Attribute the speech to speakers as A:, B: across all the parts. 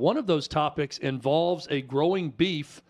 A: One of those topics involves a growing beef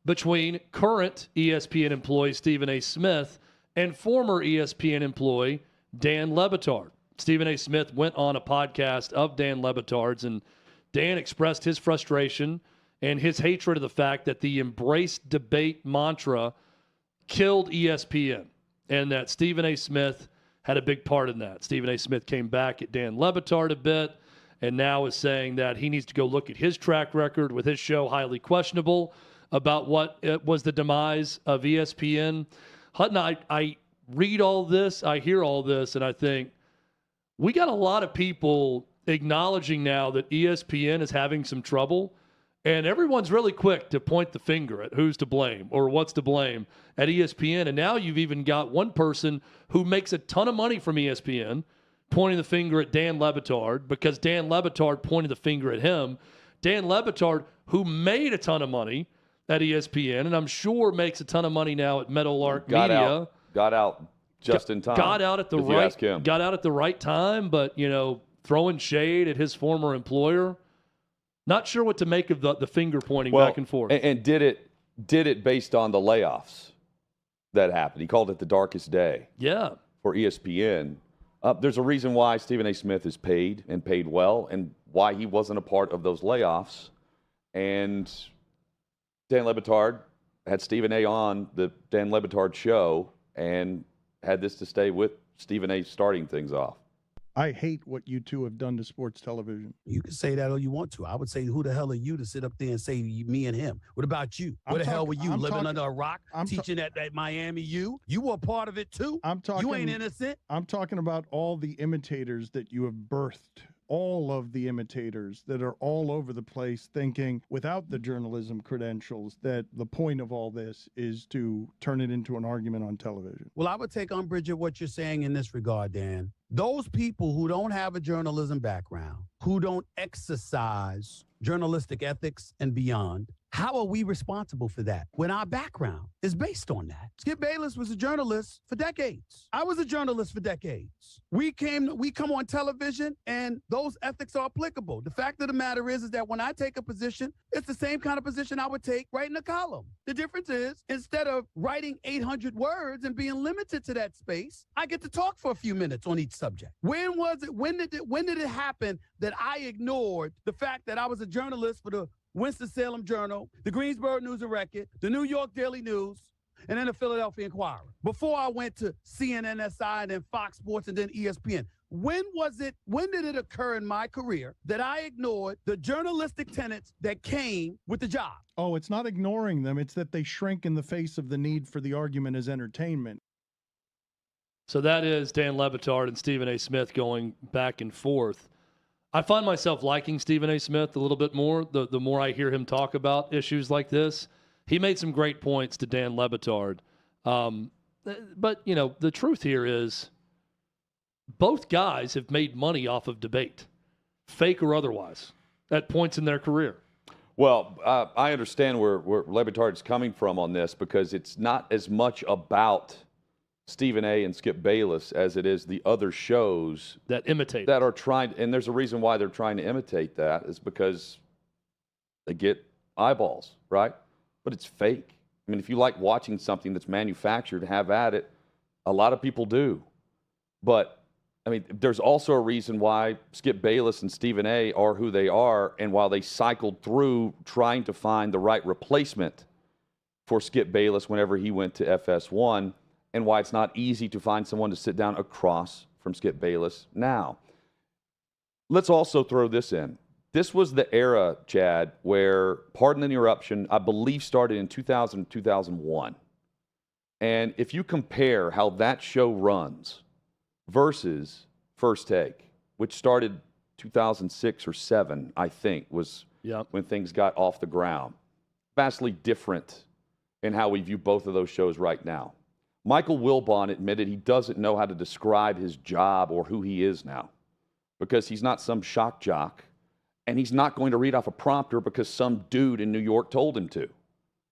A: between current ESPN employee Stephen A. Smith and former ESPN employee Dan le Batard. Stephen A. Smith went on a podcast of Dan le Batard's, and Dan expressed his frustration and his hatred of the fact that the embrace debate mantra killed ESPN, and that Stephen A. Smith had a big part in that. Stephen A. Smith came back at Dan le Batard a bit and now is saying that he needs to go look at his track record with his show, highly questionable, about what was the demise of ESPN. Hutton, I read all this, I hear all this, and I think we got a lot of people acknowledging now that ESPN is having some trouble, and everyone's really quick to point the finger at who's to blame or what's to blame at ESPN. And now you've even got one person who makes a ton of money from ESPN pointing the finger at Dan le Batard because Dan le Batard pointed the finger at him. Dan le Batard, who made a ton of money at ESPN, and I'm sure makes a ton of money now at Meadowlark Media.
B: Got out just in time.
A: Got out at the right time, but throwing shade at his former employer. Not sure what to make of the finger pointing back and forth.
B: And did it based on the layoffs that happened? He called it the darkest day.
A: Yeah.
B: For ESPN. There's a reason why Stephen A. Smith is paid and paid well, and why he wasn't a part of those layoffs. And Dan le Batard had Stephen A. on the Dan le Batard show and had this to stay with Stephen A. starting things off.
C: I hate what you two have done to sports television.
D: You can say that all you want to. I would say, who the hell are you to sit up there and say me and him? What about you? Where the hell were you? Living under a rock, teaching at Miami U? You were a part of it too? You ain't innocent.
C: I'm talking about all the imitators that you have birthed. All of the imitators that are all over the place thinking, without the journalism credentials, that the point of all this is to turn it into an argument on television.
D: Well, I would take umbrage at what you're saying in this regard, Dan. Those people who don't have a journalism background, who don't exercise journalistic ethics and beyond, how are we responsible for that when our background is based on that? Skip Bayless was a journalist for decades. I was a journalist for decades. We come on television and those ethics are applicable. The fact of the matter is that when I take a position, it's the same kind of position I would take writing a column. The difference is, instead of writing 800 words and being limited to that space, I get to talk for a few minutes on each subject. When did it happen that I ignored the fact that I was a journalist for the Winston-Salem Journal, the Greensboro News and Record, the New York Daily News, and then the Philadelphia Inquirer, before I went to CNNSI and then Fox Sports and then ESPN? When did it occur in my career that I ignored the journalistic tenets that came with the job?
C: Oh, it's not ignoring them. It's that they shrink in the face of the need for the argument as entertainment.
A: So that is Dan le Batard and Stephen A. Smith going back and forth. I find myself liking Stephen A. Smith a little bit more the more I hear him talk about issues like this. He made some great points to Dan le Batard. But, the truth here is both guys have made money off of debate, fake or otherwise, at points in their career.
B: Well, I understand where le Batard is coming from on this, because it's not as much about Stephen A. and Skip Bayless as it is the other shows
A: that imitate,
B: that are trying, and there's a reason why they're trying to imitate that, is because they get eyeballs, right? But it's fake. I mean, if you like watching something that's manufactured, have at it. A lot of people do. But, I mean, there's also a reason why Skip Bayless and Stephen A. are who they are, and while they cycled through trying to find the right replacement for Skip Bayless whenever he went to FS1, and why it's not easy to find someone to sit down across from Skip Bayless now. Let's also throw this in. This was the era, Chad, where, pardon the interruption, I believe started in 2000, 2001. And if you compare how that show runs versus First Take, which started 2006 or 7, I think, was when things got off the ground. Vastly different in how we view both of those shows right now. Michael Wilbon admitted he doesn't know how to describe his job or who he is now, because he's not some shock jock, and he's not going to read off a prompter because some dude in New York told him to,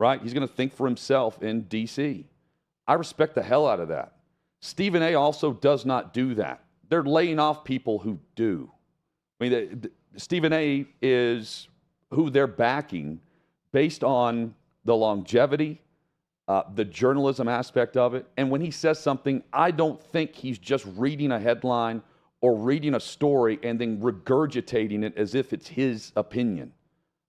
B: right? He's going to think for himself in D.C. I respect the hell out of that. Stephen A. also does not do that. They're laying off people who do. I mean, Stephen A. is who they're backing based on the longevity, the journalism aspect of it. And when he says something, I don't think he's just reading a headline or reading a story and then regurgitating it as if it's his opinion.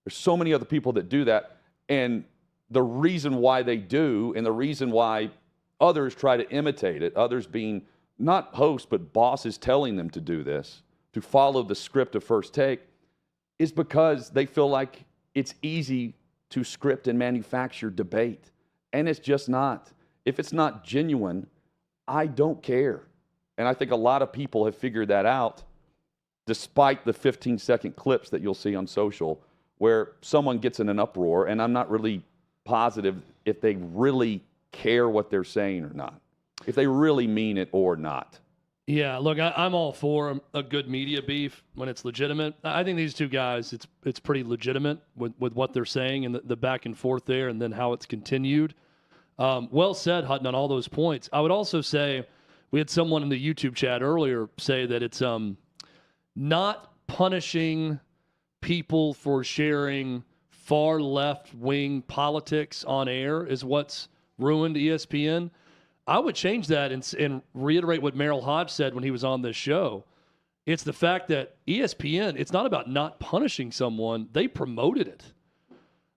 B: There's so many other people that do that. And the reason why they do, and the reason why others try to imitate it, others being not hosts, but bosses telling them to do this, to follow the script of First Take, is because they feel like it's easy to script and manufacture debate. And it's just not. If it's not genuine, I don't care. And I think a lot of people have figured that out, despite the 15-second clips that you'll see on social where someone gets in an uproar, and I'm not really positive if they really care what they're saying or not, if they really mean it or not.
A: Yeah, look, I'm all for a good media beef when it's legitimate. I think these two guys, it's pretty legitimate with what they're saying and the back and forth there, and then how it's continued. Well said, Hutton, on all those points. I would also say we had someone in the YouTube chat earlier say that it's not punishing people for sharing far left-wing politics on air is what's ruined ESPN. I would change that and reiterate what Merrill Hodge said when he was on this show. It's the fact that ESPN, it's not about not punishing someone. They promoted it.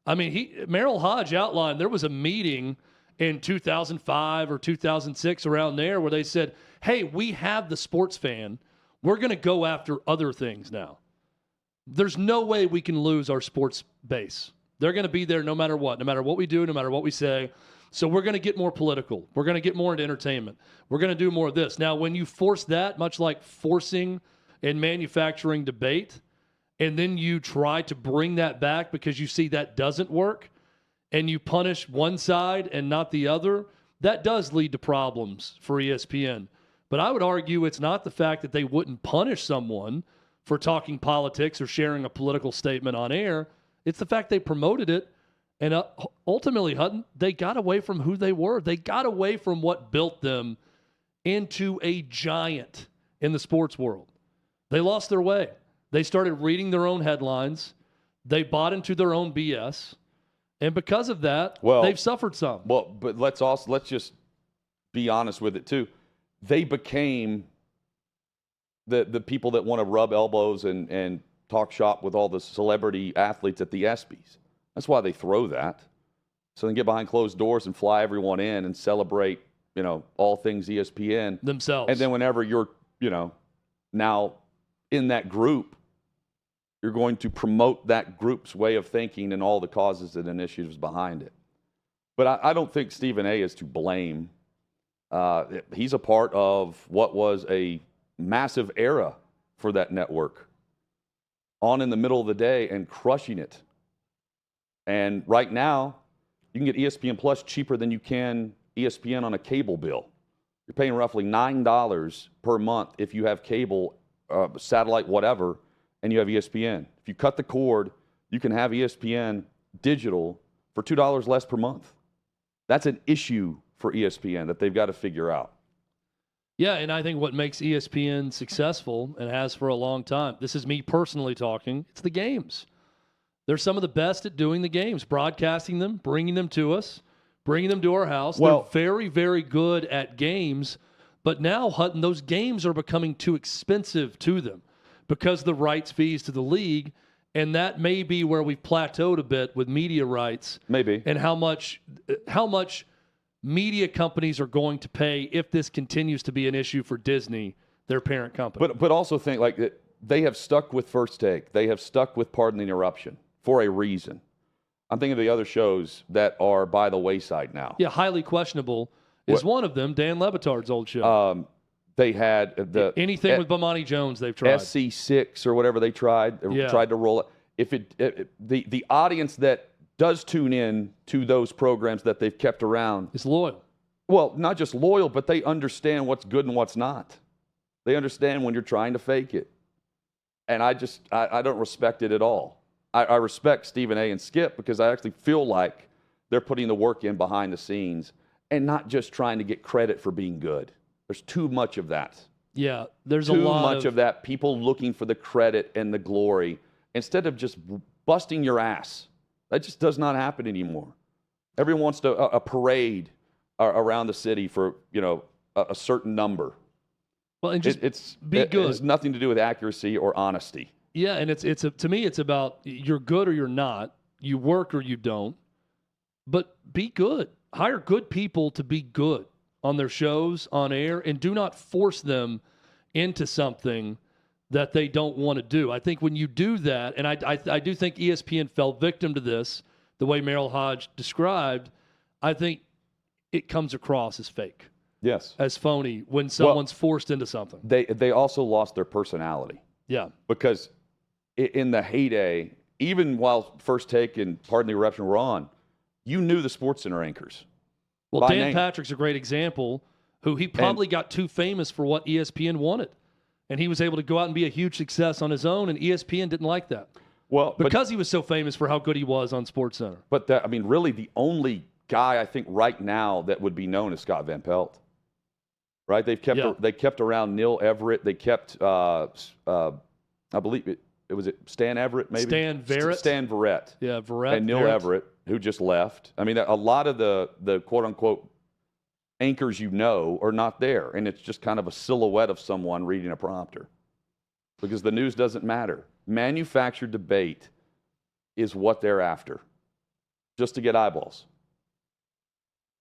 A: I mean, Merrill Hodge outlined there was a meeting in 2005 or 2006 around there where they said, hey, we have the sports fan. We're going to go after other things now. There's no way we can lose our sports base. They're going to be there no matter what we do, no matter what we say. So we're going to get more political. We're going to get more into entertainment. We're going to do more of this. Now, when you force that, much like forcing and manufacturing debate, and then you try to bring that back because you see that doesn't work, and you punish one side and not the other, that does lead to problems for ESPN. But I would argue it's not the fact that they wouldn't punish someone for talking politics or sharing a political statement on air. It's the fact they promoted it. And ultimately, Hutton, they got away from who they were. They got away from what built them into a giant in the sports world. They lost their way. They started reading their own headlines. They bought into their own BS. And because of that, they've suffered some.
B: Well, but let's just be honest with it, too. They became the people that want to rub elbows and talk shop with all the celebrity athletes at the ESPYs. That's why they throw that. So they can get behind closed doors and fly everyone in and celebrate, all things ESPN.
A: Themselves.
B: And then whenever you're, now in that group, you're going to promote that group's way of thinking and all the causes and initiatives behind it. But I don't think Stephen A. is to blame. He's a part of what was a massive era for that network, on in the middle of the day and crushing it. And right now, you can get ESPN Plus cheaper than you can ESPN on a cable bill. You're paying roughly $9 per month if you have cable, satellite, whatever, and you have ESPN. If you cut the cord, you can have ESPN digital for $2 less per month. That's an issue for ESPN that they've got to figure out.
A: Yeah, and I think what makes ESPN successful, and has for a long time, this is me personally talking, it's the games. They're some of the best at doing the games, broadcasting them, bringing them to us, bringing them to our house. They're very, very good at games. But now, Hutton, those games are becoming too expensive to them because of the rights fees to the league. And that may be where we've plateaued a bit with media rights.
B: Maybe.
A: And how much media companies are going to pay if this continues to be an issue for Disney, their parent company.
B: But also think like they have stuck with First Take. They have stuck with Pardon the Interruption for a reason. I'm thinking of the other shows that are by the wayside now.
A: Yeah, Highly Questionable is one of them, Dan le Batard's old show.
B: They had
A: anything with Bomani Jones they've tried.
B: SC6 or whatever they tried. They tried to roll it. The audience that does tune in to those programs that they've kept around
A: is loyal.
B: Well, not just loyal, but they understand what's good and what's not. They understand when you're trying to fake it. And I don't respect it at all. I respect Stephen A. and Skip because I actually feel like they're putting the work in behind the scenes and not just trying to get credit for being good. There's too much of that.
A: Yeah, there's
B: too
A: a lot
B: much of that. People looking for the credit and the glory instead of just busting your ass. That just does not happen anymore. Everyone wants a parade around the city for, a certain number.
A: Well, and just be
B: it
A: good.
B: It has nothing to do with accuracy or honesty.
A: Yeah, and to me, it's about you're good or you're not. You work or you don't. But be good. Hire good people to be good on their shows, on air, and do not force them into something that they don't want to do. I think when you do that, and I do think ESPN fell victim to this, the way Merrill Hodge described, I think it comes across as fake.
B: Yes.
A: As phony when someone's forced into something.
B: They also lost their personality.
A: Yeah.
B: Because in the heyday, even while First Take and Pardon the Eruption were on, you knew the SportsCenter anchors.
A: Well, Dan Patrick's a great example who he probably got too famous for what ESPN wanted. And he was able to go out and be a huge success on his own, and ESPN didn't like that.
B: Well,
A: because he was so famous for how good he was on SportsCenter.
B: But really the only guy I think right now that would be known is Scott Van Pelt. Right? They kept around Neil Everett. They kept I believe it was Stan Everett, maybe?
A: Stan Verrett.
B: Stan Verrett.
A: Yeah, Verrett.
B: And Neil Everett, who just left. I mean, a lot of the quote-unquote anchors are not there, and it's just kind of a silhouette of someone reading a prompter because the news doesn't matter. Manufactured debate is what they're after, just to get eyeballs.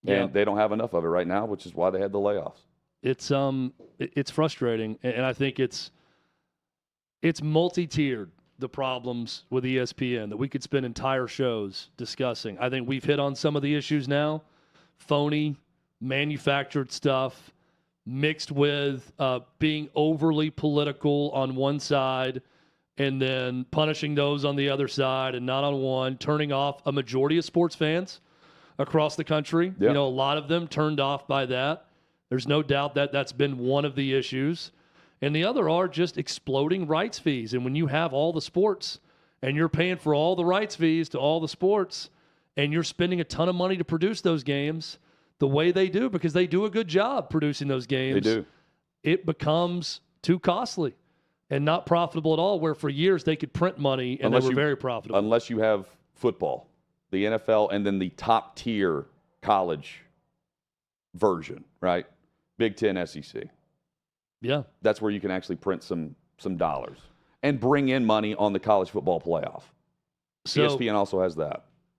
A: Yeah.
B: And they don't have enough of it right now, which is why they had the layoffs.
A: It's frustrating, and I think it's multi-tiered, the problems with ESPN that we could spend entire shows discussing. I think we've hit on some of the issues now. Phony, manufactured stuff mixed with being overly political on one side and then punishing those on the other side and not on one, turning off a majority of sports fans across the country.
B: Yep.
A: A lot of them turned off by that. There's no doubt that that's been one of the issues. And the other are just exploding rights fees. And when you have all the sports and you're paying for all the rights fees to all the sports and you're spending a ton of money to produce those games the way they do, because they do a good job producing those games.
B: They do.
A: It becomes too costly and not profitable at all, where for years they could print money and they were very profitable.
B: Unless you have football, the NFL, and then the top tier college version, right? Big Ten, SEC.
A: Yeah.
B: That's where you can actually print some dollars and bring in money on the college football playoff. So, ESPN also has that.